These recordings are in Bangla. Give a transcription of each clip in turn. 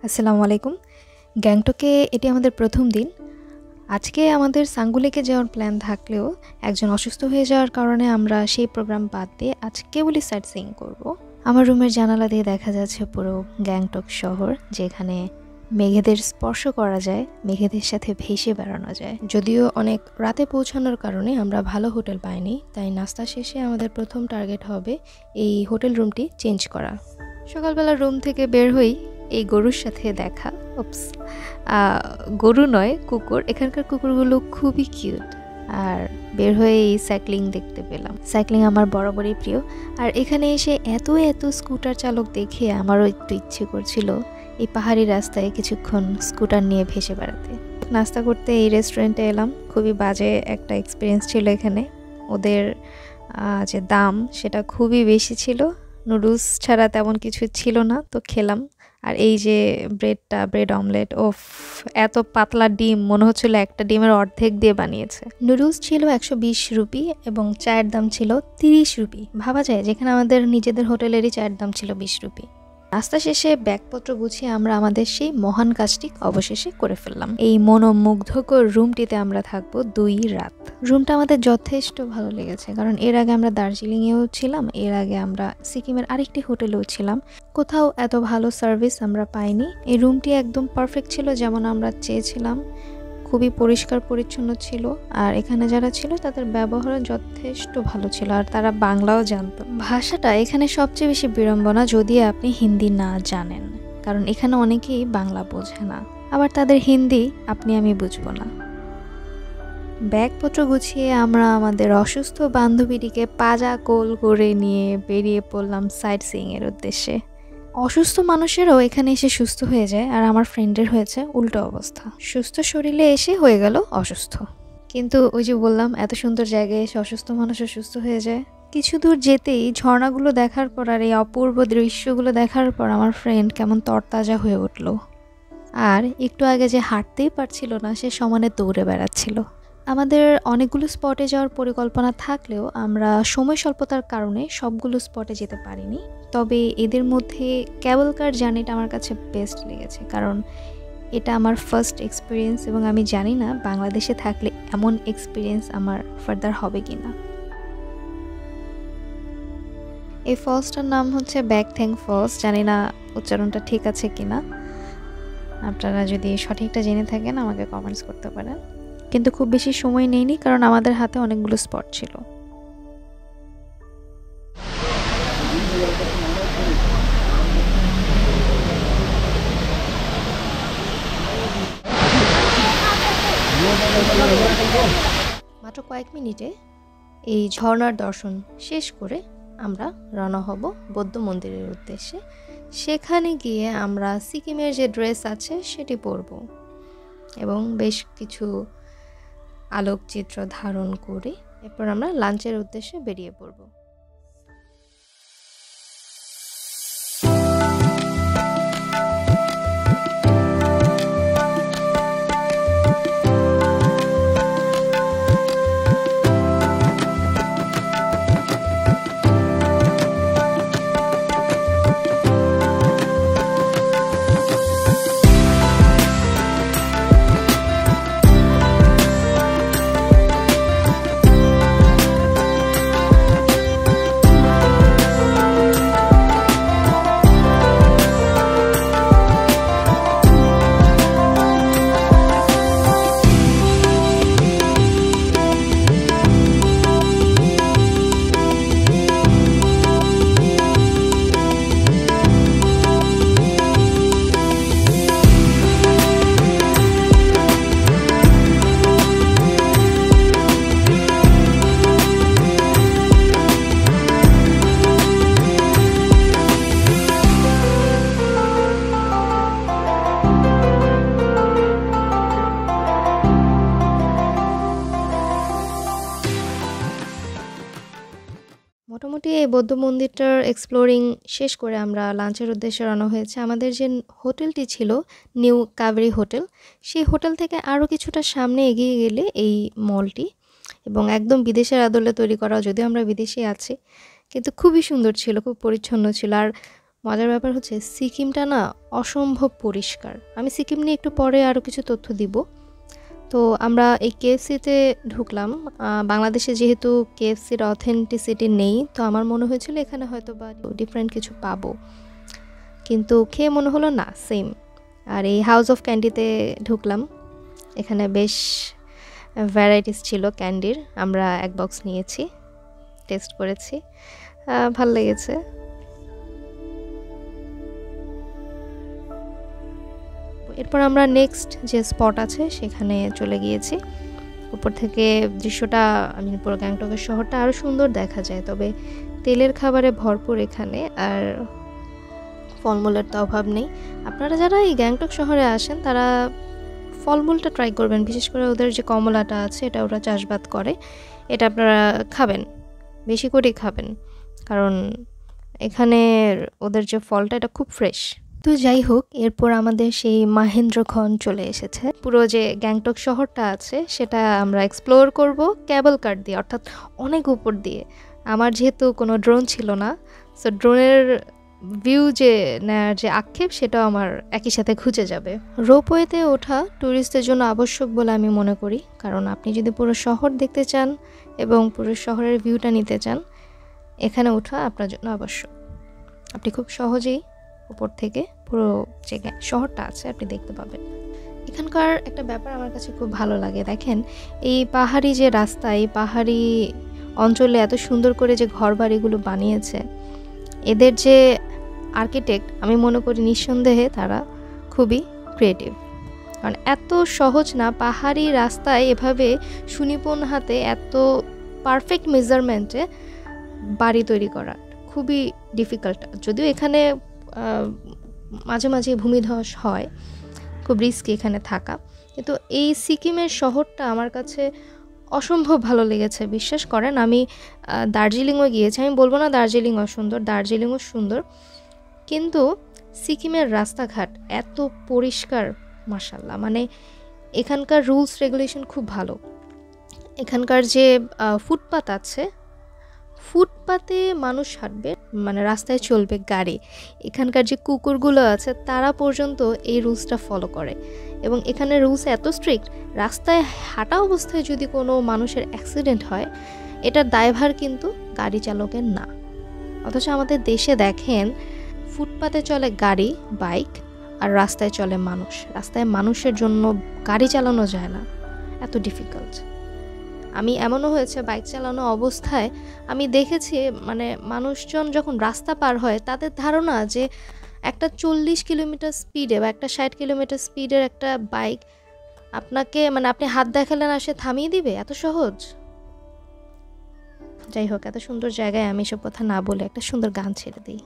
আসসালামু আলাইকুম। গ্যাংটকে এটি আমাদের প্রথম দিন। আজকে আমাদের সাঙ্গুলেকে যাওয়ার প্ল্যান থাকলেও একজন অসুস্থ হয়ে যাওয়ার কারণে আমরা সেই প্রোগ্রাম বাদ দিয়ে আজ কেবলই সাইট সিইং করব। আমার রুমের জানালা দিয়ে দেখা যাচ্ছে পুরো গ্যাংটক শহর, যেখানে মেঘেদের স্পর্শ করা যায়, মেঘেদের সাথে ভেসে বেড়ানো যায়। যদিও অনেক রাতে পৌঁছানোর কারণে আমরা ভালো হোটেল পাইনি, তাই নাস্তা শেষে আমাদের প্রথম টার্গেট হবে এই হোটেল রুমটি চেঞ্জ করা। সকালবেলা রুম থেকে বের হই, এই গরুর সাথে দেখা। গরু নয়, কুকুর। এখানকার কুকুরগুলো খুবই কিউট। আর বের হয়ে এই সাইক্লিং দেখতে পেলাম। সাইক্লিং আমার বরাবরই প্রিয়। আর এখানে এসে এত স্কুটার চালক দেখে আমারও একটু ইচ্ছে করছিল এই পাহাড়ি রাস্তায় কিছুক্ষণ স্কুটার নিয়ে ভেসে বেড়াতে। নাস্তা করতে এই রেস্টুরেন্টে এলাম। খুবই বাজে একটা এক্সপিরিয়েন্স ছিল এখানে। ওদের যে দাম সেটা খুবই বেশি ছিল। নুডলস ছাড়া তেমন কিছু ছিল না, তো খেলাম। আর এই যে ব্রেড অমলেট, এত পাতলা ডিম, মনে হচ্ছিল একটা ডিমের অর্ধেক দিয়ে বানিয়েছে। নুডলস ছিল 120 রুপি এবং চায়ের দাম ছিল 30 রুপি। ভাবা যায় যেখানে আমাদের নিজেদের হোটেলেরই চায়ের দাম ছিল 20 রুপি। নাস্তা শেষে ব্যাগপত্র গুছিয়ে আমরা আমাদের সেই মহান কাজটি অবশেষে করে ফেললাম। এই মনোমুগ্ধকর রুমটিতে আমরা থাকবো 2 রাত। রুমটা আমাদের যথেষ্ট ভালো লেগেছে, কারণ এর আগে আমরা দার্জিলিংয়েও ছিলাম, এর আগে আমরা সিকিমের আরেকটি হোটেলেও ছিলাম। কোথাও এত ভালো সার্ভিস আমরা পাইনি। এই রুমটি একদম পারফেক্ট ছিল, যেমন আমরা চেয়েছিলাম। খুবই পরিষ্কার পরিচ্ছন্ন ছিল, আর এখানে যারা ছিল তাদের ব্যবহার যথেষ্ট ভালো ছিল, আর তারা বাংলাও জানতো। ভাষাটা এখানে সবচেয়ে বেশি বিড়ম্বনা যদি আপনি হিন্দি না জানেন, কারণ এখানে অনেকেই বাংলা বোঝে না, আবার তাদের হিন্দি আমি বুঝবো না। ব্যাগপত্র গুছিয়ে আমরা আমাদের অসুস্থ বান্ধবীটিকে পাজা কোল করে নিয়ে বেরিয়ে পড়লাম সাইট সিইং এর উদ্দেশ্যে। অসুস্থ মানুষেরও এখানে এসে সুস্থ হয়ে যায়, আর আমার ফ্রেন্ডের হয়েছে উল্টো অবস্থা। সুস্থ শরীরে এসে হয়ে গেল অসুস্থ। কিন্তু ওই যে বললাম, এত সুন্দর জায়গায় এসে অসুস্থ মানুষও সুস্থ হয়ে যায়। কিছু দূর যেতেই ঝর্ণাগুলো দেখার পর আর এই অপূর্ব দৃশ্যগুলো দেখার পর আমার ফ্রেন্ড কেমন তরতাজা হয়ে উঠল। আর একটু আগে যে হাঁটতেই পারছিল না, সে সমানে দৌড়ে বেড়াচ্ছিল। আমাদের অনেকগুলো স্পটে যাওয়ার পরিকল্পনা থাকলেও আমরা সময় স্বল্পতার কারণে সবগুলো স্পটে যেতে পারিনি। তবে এদের মধ্যে ক্যাবল কার জার্নিটা আমার কাছে বেস্ট লেগেছে, কারণ এটা আমার ফার্স্ট এক্সপিরিয়েন্স এবং আমি জানি না বাংলাদেশে থাকলে এমন এক্সপিরিয়েন্স আমার ফার্দার হবে কিনা। এই ফলসটার নাম হচ্ছে ব্যাকথ্যাং ফলস। জানি না উচ্চারণটা ঠিক আছে কিনা। আপনারা যদি সঠিকটা জেনে থাকেন আমাকে কমেন্টস করতে পারেন। কিন্তু খুব বেশি সময় নেইনি, কারণ আমাদের হাতে অনেকগুলো স্পট ছিল। মাত্র কয়েক মিনিটে এই ঝর্ণার দর্শন শেষ করে আমরা রওনা হব বৌদ্ধ মন্দিরের উদ্দেশ্যে। সেখানে গিয়ে আমরা সিকিমের যে ড্রেস আছে সেটি পরব এবং বেশ কিছু আলোকচিত্র ধারণ করে এরপর আমরা লাঞ্চের উদ্দেশ্যে বেরিয়ে পড়ব। মোটামুটি এই বৌদ্ধ মন্দিরটার এক্সপ্লোরিং শেষ করে আমরা লাঞ্চের উদ্দেশ্যে রওনা হয়েছে। আমাদের যে হোটেলটি ছিল নিউ কাবেরী হোটেল, সেই হোটেল থেকে আরও কিছুটা সামনে এগিয়ে গেলে এই মলটি, এবং একদম বিদেশের আদলে তৈরি করা, যদিও আমরা বিদেশে আছি, কিন্তু খুবই সুন্দর ছিল, খুব পরিচ্ছন্ন ছিল। আর মজার ব্যাপার হচ্ছে সিকিমটা না অসম্ভব পরিষ্কার। আমি সিকিম নিয়ে একটু পরে আরও কিছু তথ্য দিব। তো আমরা এই কেএফসিতে ঢুকলাম। বাংলাদেশে যেহেতু কেএফসির অথেন্টিসিটি নেই, তো আমার মনে হয়েছিল এখানে হয়তো বা ডিফারেন্ট কিছু পাবো, কিন্তু খেয়ে মনে হলো না, সেম। আর এই হাউস অফ ক্যান্ডিতে ঢুকলাম। এখানে বেশ ভ্যারাইটিস ছিল ক্যান্ডির। আমরা এক বক্স নিয়েছি, টেস্ট করেছি, ভাল লেগেছে। এরপর আমরা নেক্সট যে স্পট আছে সেখানে চলে গিয়েছি। উপর থেকে দৃশ্যটা, আমি পুরো গ্যাংটকের শহরটা আরও সুন্দর দেখা যায়। তবে তেলের খাবারে ভরপুর এখানে, আর ফলমূলের তো অভাব নেই। আপনারা যারা এই গ্যাংটক শহরে আসেন তারা ফলমূলটা ট্রাই করবেন, বিশেষ করে ওদের যে কমলাটা আছে এটা ওরা চাষবাদ করে, এটা আপনারা খাবেন, বেশি করেই খাবেন, কারণ এখানে ওদের যে ফলটা এটা খুব ফ্রেশ। তো যাই হোক, এরপর আমাদের সেই মাহেন্দ্রক্ষণ চলে এসেছে। পুরো যে গ্যাংটক শহরটা আছে সেটা আমরা এক্সপ্লোর করব ক্যাবল কার দিয়ে, অর্থাৎ অনেক উপর দিয়ে। আমার যেহেতু কোনো ড্রোন ছিল না, সো ড্রোনের ভিউ যে নেওয়ার যে আক্ষেপ সেটাও আমার একই সাথে খুঁজে যাবে। রোপওয়েতে ওঠা ট্যুরিস্টদের জন্য আবশ্যক বলে আমি মনে করি, কারণ আপনি যদি পুরো শহর দেখতে চান এবং পুরো শহরের ভিউটা নিতে চান, এখানে ওঠা আপনার জন্য আবশ্যক। আপনি খুব সহজেই উপর থেকে পুরো যে শহরটা আছে আপনি দেখতে পাবেন। এখানকার একটা ব্যাপার আমার কাছে খুব ভালো লাগে, দেখেন এই পাহাড়ি যে রাস্তা, এই পাহাড়ি অঞ্চলে এত সুন্দর করে যে ঘর বাড়িগুলো বানিয়েছে, এদের যে আর্কিটেক্ট, আমি মনে করি নিঃসন্দেহে তারা খুবই ক্রিয়েটিভ। কারণ এত সহজ না পাহাড়ি রাস্তায় এভাবে সুনিপুণ হাতে এত পারফেক্ট মেজারমেন্টে বাড়ি তৈরি করা খুবই ডিফিকাল্ট। যদিও এখানে মাঝে মাঝে ভূমিধস হয়, খুব রিস্কি এখানে থাকা, কিন্তু এই সিকিমের শহরটা আমার কাছে অসম্ভব ভালো লেগেছে। বিশ্বাস করেন, আমি দার্জিলিংও গিয়েছি, আমি বলবো না দার্জিলিং অসুন্দর, দার্জিলিংও সুন্দর, কিন্তু সিকিমের রাস্তাঘাট এত পরিষ্কার, মাশাল্লাহ। মানে এখানকার রুলস রেগুলেশন খুব ভালো। এখানকার যে ফুটপাত আছে, ফুটপাতে মানুষ হাঁটবে, মানে রাস্তায় চলবে গাড়ি, এখানকার যে কুকুরগুলো আছে তারা পর্যন্ত এই রুলসটা ফলো করে। এবং এখানে রুলস এত স্ট্রিক্ট, রাস্তায় হাঁটা অবস্থায় যদি কোনো মানুষের অ্যাক্সিডেন্ট হয়, এটার দায়ভার কিন্তু গাড়ি চালকের না। অথচ আমাদের দেশে দেখেন, ফুটপাতে চলে গাড়ি, বাইক, আর রাস্তায় চলে মানুষ। রাস্তায় মানুষের জন্য গাড়ি চালানো যায় না, এত ডিফিকাল্ট। আমি এমনও হয়েছে বাইক চালানো অবস্থায় আমি দেখেছি, মানে মানুষজন যখন রাস্তা পার হয় তাদের ধারণা যে একটা 40 কিলোমিটার স্পিডে বা একটা 60 কিলোমিটার স্পিডের একটা বাইক আপনাকে, মানে আপনি হাত দেখালেন আর সে থামিয়ে দিবে, এত সহজ। যাই হোক, এত সুন্দর জায়গায় আমি এসব কথা না বলে একটা সুন্দর গান ছেড়ে দিই।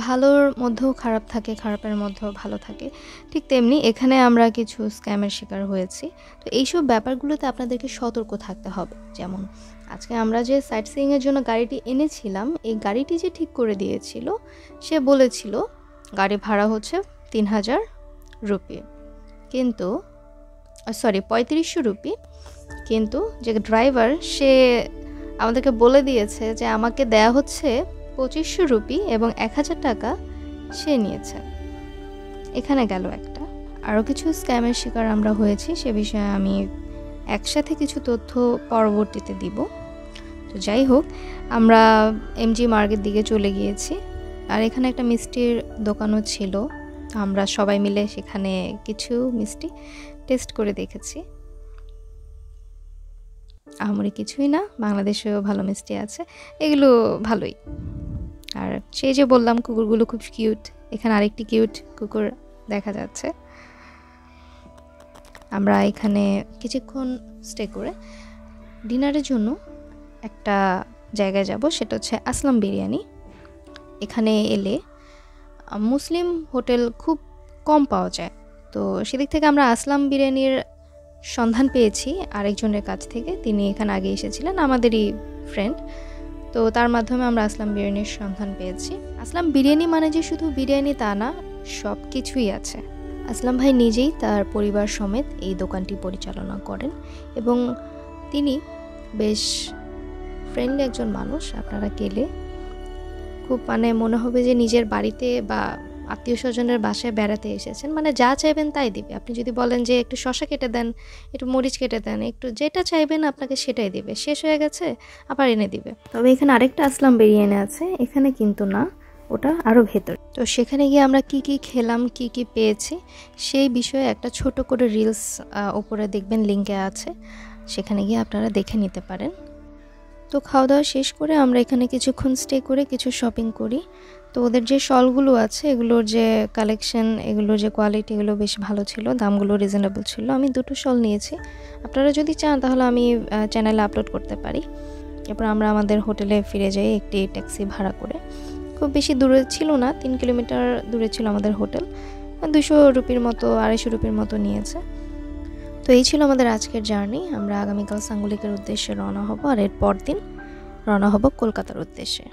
ভালোর মধ্যেও খারাপ থাকে, খারাপের মধ্যেও ভালো থাকে। ঠিক তেমনি এখানে আমরা কিছু স্ক্যামের শিকার হয়েছি। তো এইসব ব্যাপারগুলোতে আপনাদেরকে সতর্ক থাকতে হবে। যেমন আজকে আমরা যে সাইট সিইংয়ের জন্য গাড়িটি এনেছিলাম, এই গাড়িটি যে ঠিক করে দিয়েছিল সে বলেছিল গাড়ি ভাড়া হচ্ছে 3000 রুপি, কিন্তু 3500 রুপি, কিন্তু যে ড্রাইভার সে আমাদেরকে বলে দিয়েছে যে আমাকে দেয়া হচ্ছে 2500 রুপি এবং 1000 টাকা সে নিয়েছে। এখানে গেল একটা। আরও কিছু স্ক্যামের শিকার আমরা হয়েছি, সে বিষয়ে আমি একসাথে কিছু তথ্য পরবর্তীতে দিব। তো যাই হোক, আমরা এমজি মার্গের দিকে চলে গিয়েছি, আর এখানে একটা মিষ্টির দোকানও ছিল। আমরা সবাই মিলে সেখানে কিছু মিষ্টি টেস্ট করে দেখেছি। আহামরি কিছুই না, বাংলাদেশেও ভালো মিষ্টি আছে, এগুলো ভালোই। আর সেই যে বললাম কুকুরগুলো খুব কিউট, এখানে আরেকটি কিউট কুকুর দেখা যাচ্ছে। আমরা এখানে কিছুক্ষণ স্টে করে ডিনারের জন্য একটা জায়গায় যাব, সেটা হচ্ছে আসলাম বিরিয়ানি। এখানে এলে মুসলিম হোটেল খুব কম পাওয়া যায়, তো সেদিক থেকে আমরা আসলাম বিরিয়ানির সন্ধান পেয়েছি আরেকজনের কাছ থেকে। তিনি এখানে আগে এসেছিলেন, আমাদেরই ফ্রেন্ড, তো তার মাধ্যমে আমরা আসলাম বিরিয়ানির সন্ধান পেয়েছি। আসলাম বিরিয়ানি মানে যে শুধু বিরিয়ানি তা না, সব কিছুই আছে। আসলাম ভাই নিজেই তার পরিবার সমেত এই দোকানটি পরিচালনা করেন এবং তিনি বেশ ফ্রেন্ডলি একজন মানুষ। আপনারা গেলে খুব মনে হবে যে নিজের বাড়িতে বা আত্মীয় স্বজনের বাসায় বেড়াতে এসেছেন। যা চাইবেন তাই দিবে। আপনি যদি বলেন যে একটু শসা কেটে দেন, একটু মরিচ কেটে দেন, একটু যেটা চাইবেন আপনাকে সেটাই দিবে। শেষ হয়ে গেছে আবার এনে দিবে। তবে এখানে আরেকটা আসলাম বিরিয়ানি আছে, এখানে কিন্তু না, ওটা আরও ভেতর। তো সেখানে গিয়ে আমরা কি কি খেলাম, কি কি পেয়েছি সেই বিষয়ে একটা ছোট করে রিলস উপরে দেখবেন, লিঙ্কে আছে, সেখানে গিয়ে আপনারা দেখে নিতে পারেন। তো খাওয়া দাওয়া শেষ করে আমরা এখানে কিছুক্ষণ স্টে করে কিছু শপিং করি। তো ওদের যে শলগুলো আছে এগুলোর যে কালেকশন, এগুলোর যে কোয়ালিটি, এগুলো বেশ ভালো ছিল, দামগুলো রিজনেবল ছিল। আমি 2টো শল নিয়েছি, আপনারা যদি চান তাহলে আমি চ্যানেলে আপলোড করতে পারি। এরপর আমরা আমাদের হোটেলে ফিরে যাই একটি ট্যাক্সি ভাড়া করে। খুব বেশি দূরে ছিল না, 3 কিলোমিটার দূরে ছিল আমাদের হোটেল। 200 রুপির মতো, 250 রুপির মতো নিয়েছে। তো এই ছিল আমাদের আজকের জার্নি। আমরা আগামীকাল সাঙ্গুলিকের উদ্দেশ্যে রওনা হব, আর এর পর দিন রওনা হব কলকাতার উদ্দেশ্যে।